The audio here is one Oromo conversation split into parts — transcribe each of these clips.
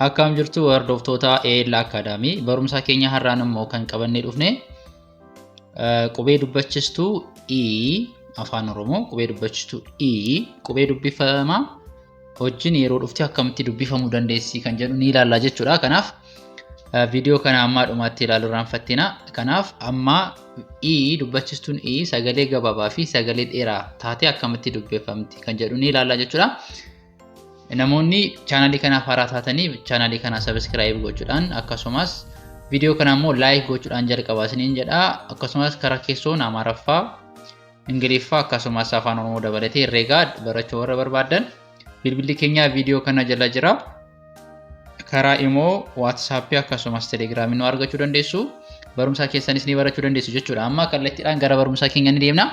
Akkam jirtu hordoftoota EL Academy barumsa keenya har'aan immoo kan qabannee dhufne qubee dubbachistuu E afaan Oromoo qubee dubbachistuu E qubee dubbifamaa wajjin yeroo dhufte akkamitti dubbifamuu dandeessi kan jedhu ni ilaalla jechuudha. Kanaaf viidiyoo kana amma dhumaatti ilaaluu irraanfattina. Kanaaf amma E dubbachistuun E sagalee gabaabaa fi sagalee dheeraa taatee akkamitti dubbifamti kan jedhu ni ilaalla jechuudha. Namoonni chaanalii kanaaf haaraa taatanii chaanalii kana subscribe gochuudhaan akkasumas viidiyoo kana immoo like gochuudhaan jalqabaa isiniin jedha. Akkasumas karaa keessoon Amaaraffaa, Ingiliffaa akkasumas afaan Oromoo dabalatee herreegaa barachuu warra barbaadan bilbilli keenya viidiyoo kana jala jira. Karaa immoo WhatsApp akkasumas Telegram nu argachuu dandeessu. Barumsa keessanis ni barachuu dandeessu jechuudha. Amma kallattiidhaan gara barumsa keenya ni deemna.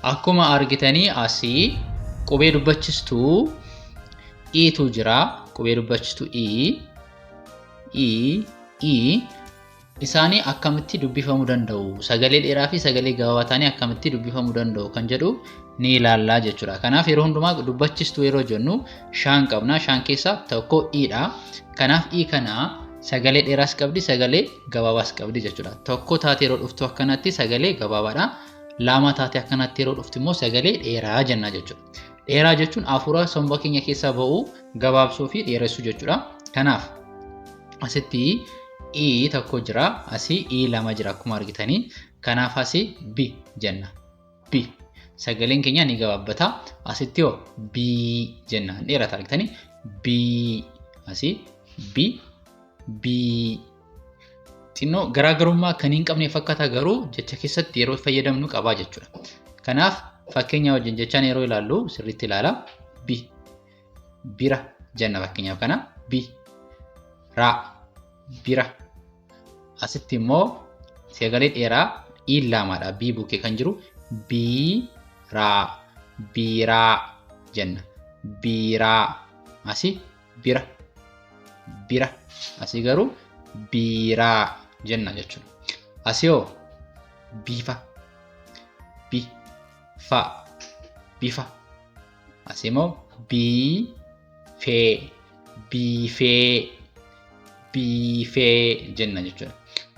Akkuma argitanii asii qubee dubbachistuu E tu jira. Qubee dubbachistuu E isaanii akkamitti dubbifamuu danda'u, sagalee dheeraa fi sagalee gabaabaa ta'anii akkamitti dubbifamuu danda'u kan jedhu ni ilaalla jechuudha. Kanaaf yeroo hundumaa dubbachistuu yeroo jennu shan qabna. Shan keessaa tokko E dha. Kanaaf E kana sagalee dheeraas qabdi, sagalee gabaabaas qabdi jechuudha. Tokko taatee yeroo dhuftu akkanatti sagalee gabaabaadha. Lama taatee akkanatti yeroo dhuftu immoo sagalee dheeraa jenna jechuudha. Dheeraa jechuun afuura somba keenya keessaa ba'u gabaabsuu fi dheeressuu jechuudha. Kanaaf asitti E tokko jira, asii E lama jira akkuma argitanii. Kanaaf asii B jenna. B sagaleen keenya ni gabaabbata. Asitti hoo B jenna. Dheerata argitanii. B asii B xinnoo garaagarummaa kan hin qabne fakkaata, garuu jecha keessatti yeroo fayyadamnu qaba jechuudha. Kanaaf fakkeenya wajjin jechaan yeroo ilaallu sirriitti ilaala. Bira jenna fakkeenyaaf kana. Raa bira. Asitti immoo sagalee dheeraa E lamaadha. B bukkee kan jiru biraa jenna. Biraa asii bira. Asii garuu biraa jenna jechuudha. Asii hoo bifa. Asii immoo biifee jenna jechuudha.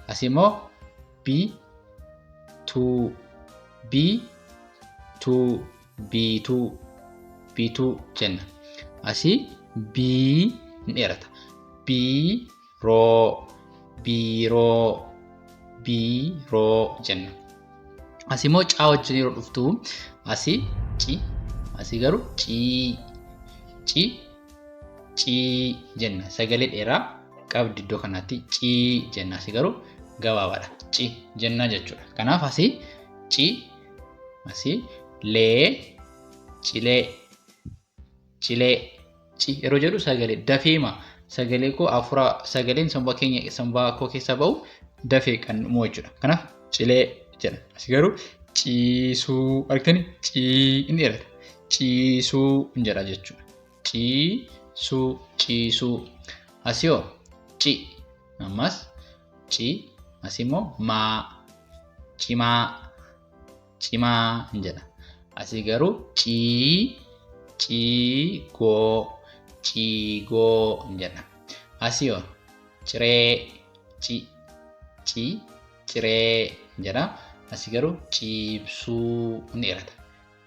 Asii immoo biituu jenna. Asii bii ni dheerata. biiroo jenna. Asii immoo caa wajjin yeroo dhuftu asii asii garuu cii jenna. Sagalee dheeraa qabdi iddoo kanatti cii jenna. Asii garuu gabaabaadha. Cii jenna jechuudha. Kanaaf asii cii, asii cilee yeroo jedhu sagalee dafeema. Sagalee koo afuura sagaleen sombaa koo keessa ba'u dafee kan moo jechuudha. Kanaaf cilee jedha. Asii garuu ciisuu argitanii. Inni dheerata. Ciisuu hin jedha jechuudha. Ciisuu. Asii hoo ammas asii immoo cimaa hin jedha. Asii garuu ciigoo hin jedha. Asii hoo ciree hin jedha. Asii garuu ciibsuu hin dheerata.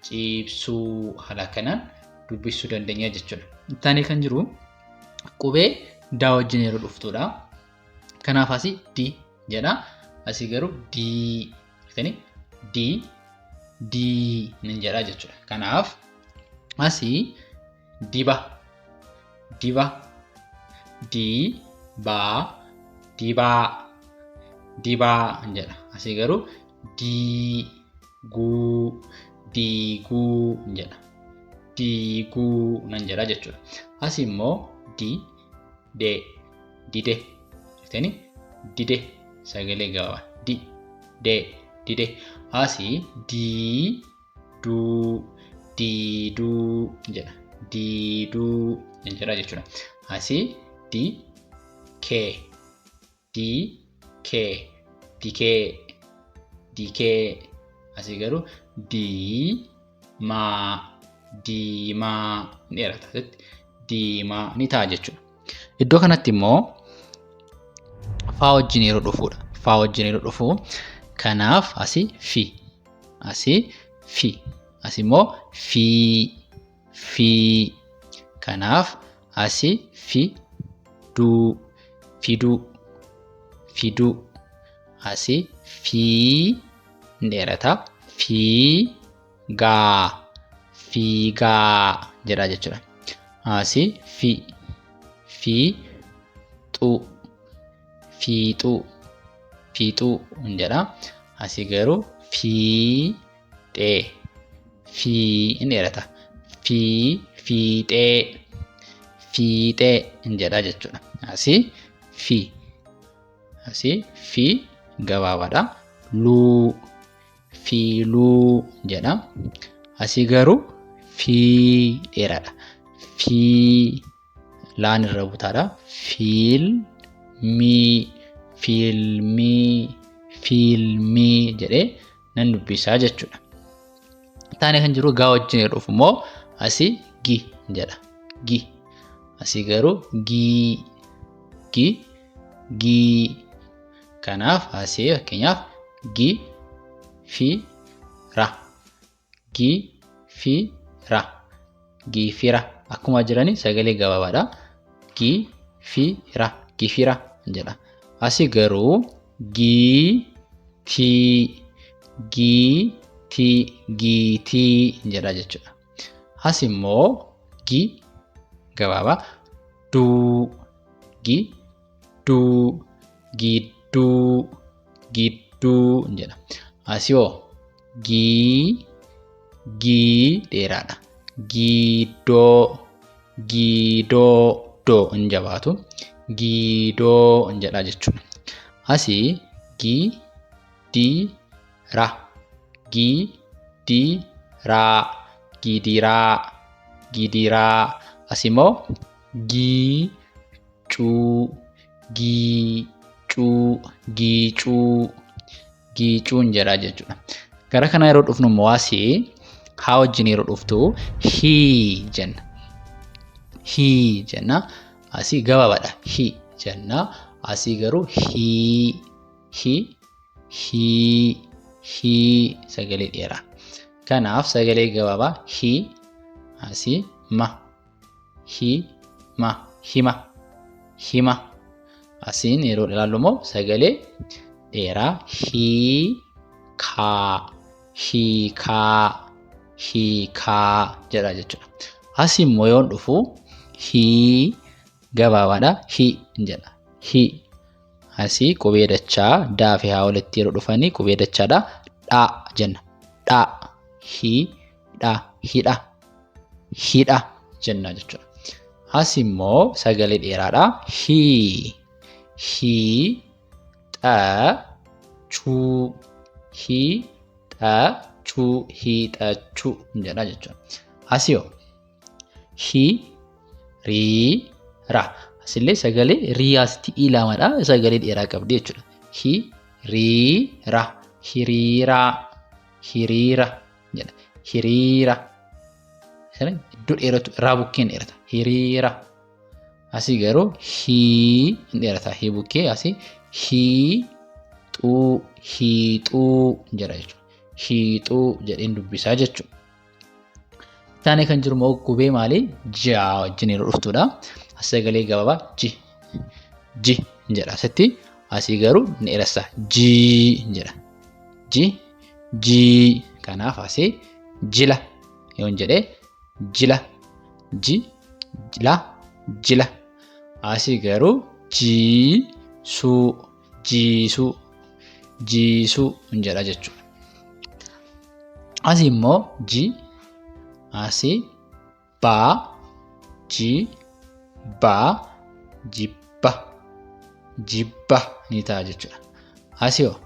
Ciibsuu haala kanaan dubbisuu dandeenya jechuudha. Ittaanee kan jiru qubee daa wajjin yeroo dhuftudha. Kanaaf asii D jedha. Asii garuu D hin jedha jechuudha. Kanaaf asii dibaa hin jedha. Asii garuu diiguu hin jedha. Diiguu nan jedha jechuudha. Asii immoo didee sagalee gabaabaa didee. Asii diiduu hin jedha. Diiduu hin jedha jechuudha. Asii dikee. Asii garuu diimaa hin dheerata. Diimaa ni ta'a jechuudha. Iddoo kanatti immoo faa wajjin yeroo dhufuudha. Faa wajjin yeroo dhufu kanaaf asii fi. Asii fi. As immoo fi. Kanaaf asii fi fiduu. Asii fi dheerata fiigaa jedha jechuudha. Asii fiixuu jedha. Asii garuu fiixee dheerata fiixee jedha jechuudha. Asii fi gabaabaadha. Fiiluu jedha. Asii garuu dheeraadha. Laan irra butaadha. Fiilmii jedhee nan dubbisaa jechuudha. Taanee kan jiru gaa wajjin yeroo dhufu immoo asii gi jedha. Asii garuu gii. Kanaaf asii fakkeenyaaf giifira. Akkuma jiranii sagalee gabaabaadha. Giifira jedha. Asii garuu giitii jedha jechuudha. As immoo gabaabaa gidduu jedha. Asii hoo dheeraadha. Giidoo hin jabaatu. Giidoo jedha jechuudha. Asii gidiraa. As immoo giicuu jedha jechuudha. Gara kana yeroo dhufnu immoo asii haa wajjin yeroo dhuftu hii jenna. Asii gabaabaadha. Hii jenna. Asii garuu hii sagalee dheeraa. Kanaaf sagalee gabaabaa hii. Asii hima. Asiin yeroo ilaallu immoo sagalee dheeraa hiikaa jedha jechuudha. Asii immoo yoo dhufu hii gabaabaadha. Hii jedha. Asii qubee dachaa daa fi haa walitti yeroo dhufanii qubee dachaadha. Dhaa jenna. Hidha jenna jechuudha. As immoo sagalee dheeraadha. Hiixachuu jedha jechuudha. Asii hoo hiriira. Asillee sagalee riyaasti ilamadha. Sagalee dheeraa qabdi jechuudha. Hiriira jedha. Hiriira. Iddoo dheeratu irraa bukkeen dheerata. Hiriira. Asii garuu hii dheerata. Hii bukkee asii hiixuu jedha jechuudha. Hiixuu jedheen dubbisaa jechuudha. Taanee kan jiru immoo qubee maalii? Jaa wajjin yeroo dhuftudha. As sagalee gabaabaa ji jedha. Asitti asii garuu ni dheeressa. Jii jedha. Kanaaf asii jila yoon jedhee jila. Asii garuu jiisuu jedha jechuudha. Asii immoo asii jibba ni ta'a jechuudha. Asii hoo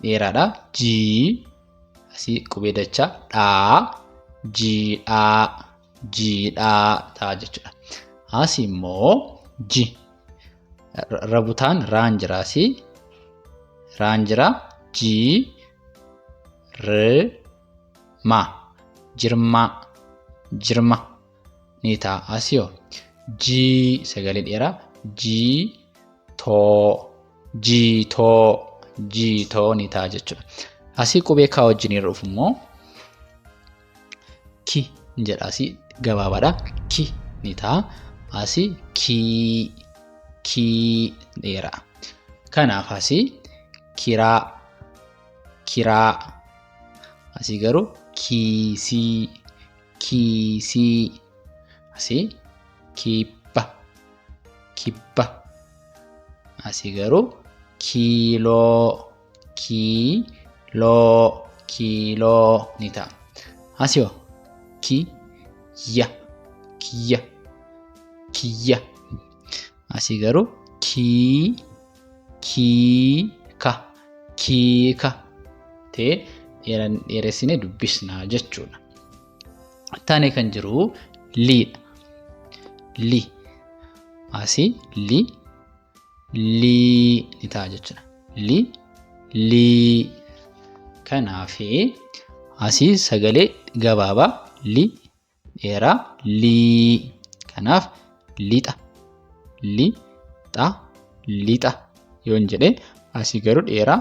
dheeraadha. Asii qubee dachaa jiidhaa ta'a jechuudha. Asii immoo rabutaan raan jira. Asii raan jira. Jirma ni ta'a. Asii hoo G sagalee dheeraa jiitoo ni ta'a jechuudha. Asii qubee K wajjin yeroo dhufu immoo ki jedha asii gabaabaadha. Ki ni ta'a. Asii kii dheeraa. Kanaaf asii kiraa. Asii garuu kiisii. Asii kibba. Asii garuu kiiloo ni ta'a. Asii hoo kiyya. Asii garuu kiika ta'ee dheeressinee dubbisna jechuudha. Taanee kan jiru liidha. Li. Asii lii ni ta'a jechuudha. Lii. Kanaaf asii sagalee gabaabaa li dheeraa lii. Kanaaf lixa yoon jedhe asii garuu dheeraa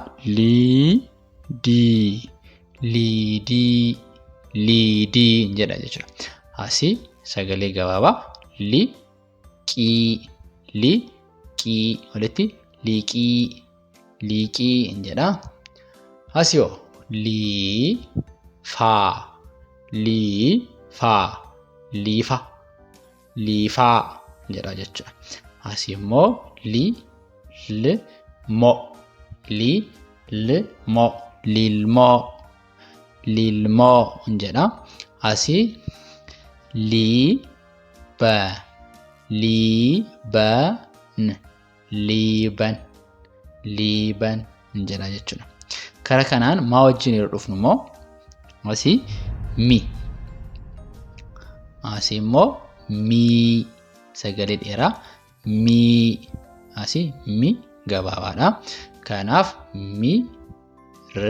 liidii jedha jechuudha. Asii sagalee gabaabaa liqii walitti liiqii jedha. Asii hoo liifaa jedha jechuudha. Asii immoo lilmoo jedha. Asii liiban jedha jechuudha. Kara kanaan maa wajjin yeroo dhufnu immoo asii mi. Asii immoo mii sagalee dheeraa mii. Asii mi gabaabaadha. Kanaaf mirga.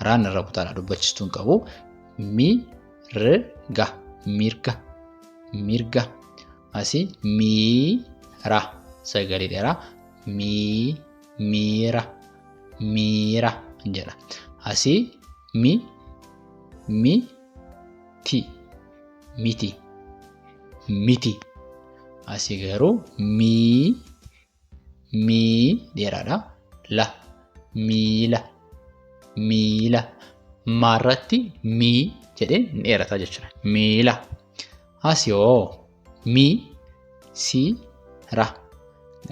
Raan irra butaadha dubbachistuun qabu. Mirga. Asii miira sagalee dheeraa miira jedha. Asii miti. Asii garuu mii dheeraadha. Miila. Maarratti mii jedhee ni dheerata jechuudha. Miila. Asii hoo siira.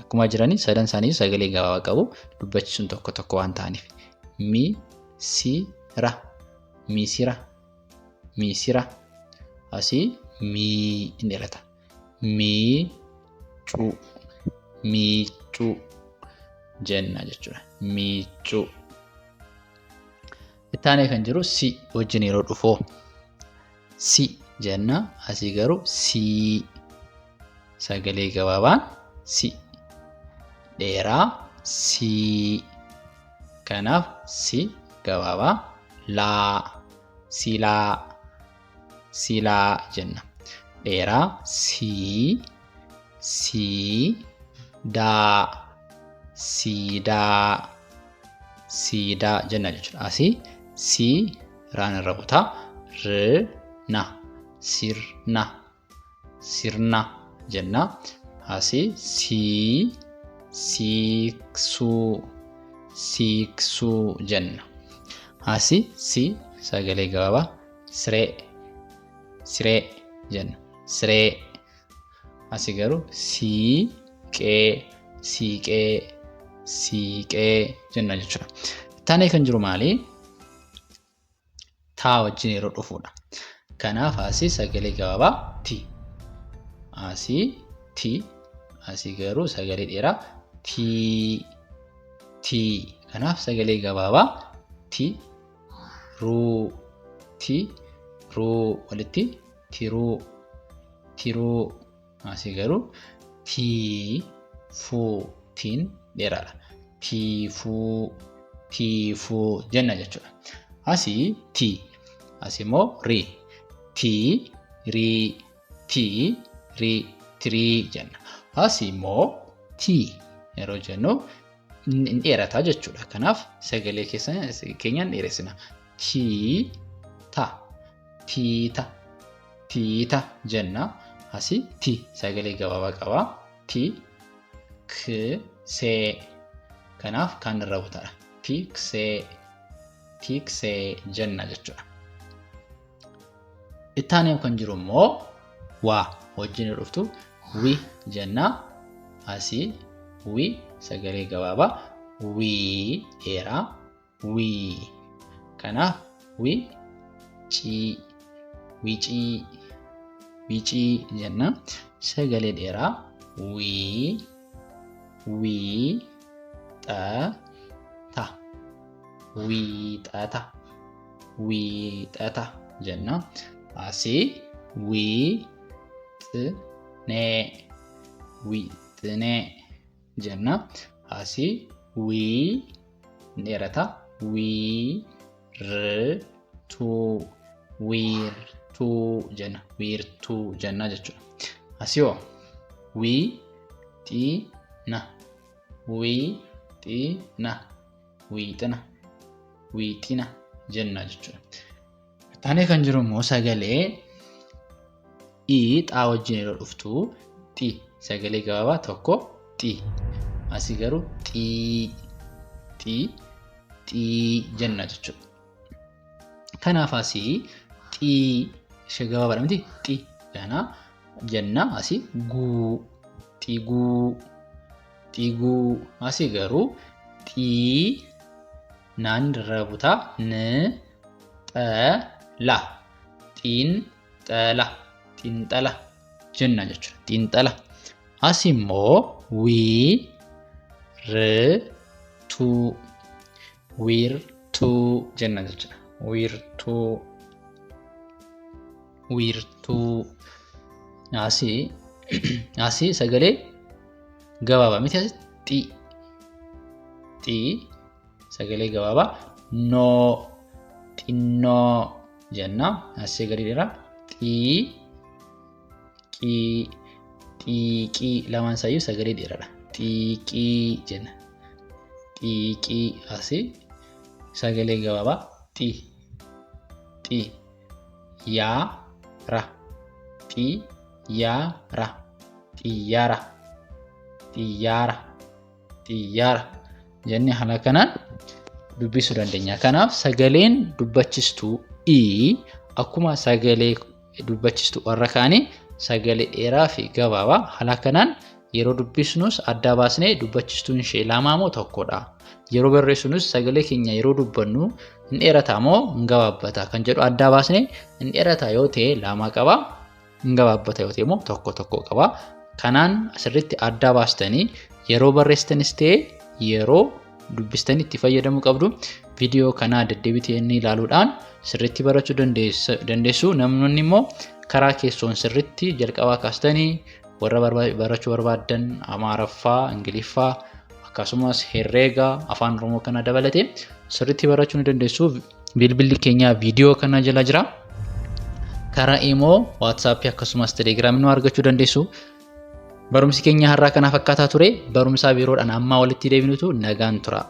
Akkuma jiranii sadan isaanii sagalee gabaabaa qabu. Dubbachisuun tokko waan ta'aniif. Miisira. Asii mii ni dheerata. Miicuu jenna jechuudha. Miicuu. Ittaanee kan jiru si wajjin yeroo dhufu si jenna. Asii garuu sii sagalee gabaabaan si dheeraa sii. Kanaaf si gabaabaa silaa jenna. Dheeraa siidaa jenna jechuudha. Asii sii raan irra butaa sirna jenna. Asii siiksuu jenna. Asii si sagalee gabaabaa siree jenna. Asii garuu siiqee jenna jechuudha. Taanee kan jiru maali? Taa wajjin yeroo dhufuudha. Kanaaf asii sagalee gabaabaa ti. Asii garuu sagalee dheeraa tii. Kanaaf sagalee gabaabaa tiruu walitti tiruu. Asii garuu tiin dheeraadha. Tiifuu jenna jechuudha. Asii tii. Asii immoo rii. tirii jenna. Asii immoo tii yeroo jennu hin dheerataa jechuudha. Kanaaf sagalee keenyaan dheeressina. Tiita jenna. Asii ti sagalee gabaabaa qaba. Tiksee. Kanaaf kan irra butaadha. Tiksee jenna jechuudha. Itti aanee kan jiru immoo waa wajjin dhuftu wi jenna. Asii wi sagalee gabaabaa. Dheeraa. Kanaaf wicii jenna. Sagalee dheeraa. Wiixata jenna. Asii wixinee jenna. Asii dheerata. Wiirtuu jenna jechuudha. Asii hoo wiixina jenna jechuudha. Taanee kan jiru immoo sagalee xaa wajjin yeroo dhuftu xi sagalee gabaabaa tokko xi. Asii garuu xii jenna jechuudha. Kanaaf asii xii ishee gabaabaadha miti xi jenna. Asii xiguu. Asii garuu xii naan irra butaa xiinxala jenna jechuudha. Xiinxala. Asii immoo wiirtuu jenna jechuudha. Wiirtuu. Asii sagalee gabaabaa miti. Asii xii sagalee gabaabaa. Xinnoo jenna. Asii gadi dheeraa. Xiiqii lamaan isaanii sagalee dheeraadha. Xiiqii jenna. Xiiqii. Asii sagalee gabaabaa. Xiyyaara. Xiyyaara jennee haala kanaan dubbisuu dandeenya. Kanaaf sagaleen dubbachistuu akkuma sagalee dubbachistuu warra kaanii sagalee dheeraa fi gabaabaa haala kanaan yeroo dubbisnus adda baasnee dubbachistuun ishee lamaa moo tokkodha. Yeroo barreessinus sagalee keenya yeroo dubbannu hin dheerataa moo hin gabaabbata kan jedhu adda baasnee hin dheerataa yoo ta'e lama qaba, hin gabaabbata yoo ta'e moo tokko qaba. Kanaan asirratti adda baastanii yeroo barreessitanis ta'e yeroo dubbistanii itti fayyadamuu qabdu. Viidiyoo kanaa deddeebitanii ilaaluudhaan sirriitti barachuu dandeessu. Namoonni immoo karaa keessoon sirriitti jalqabaa kaastanii warra barachuu barbaadan Amaaraffaa, Ingiliffaa akkasumas herreega afaan Oromoo kana dabalatee sirriitti barachuu ni dandeessu. Bilbilli keenya viidiyoo kana jala jira. Karaa Imo, WhatsApp akkasumas Telegram nu argachuu dandeessu. Barumsi keenya har'aa kana fakkaataa ture. Barumsa biroodhaan amma walitti deebinutu nagaan tura.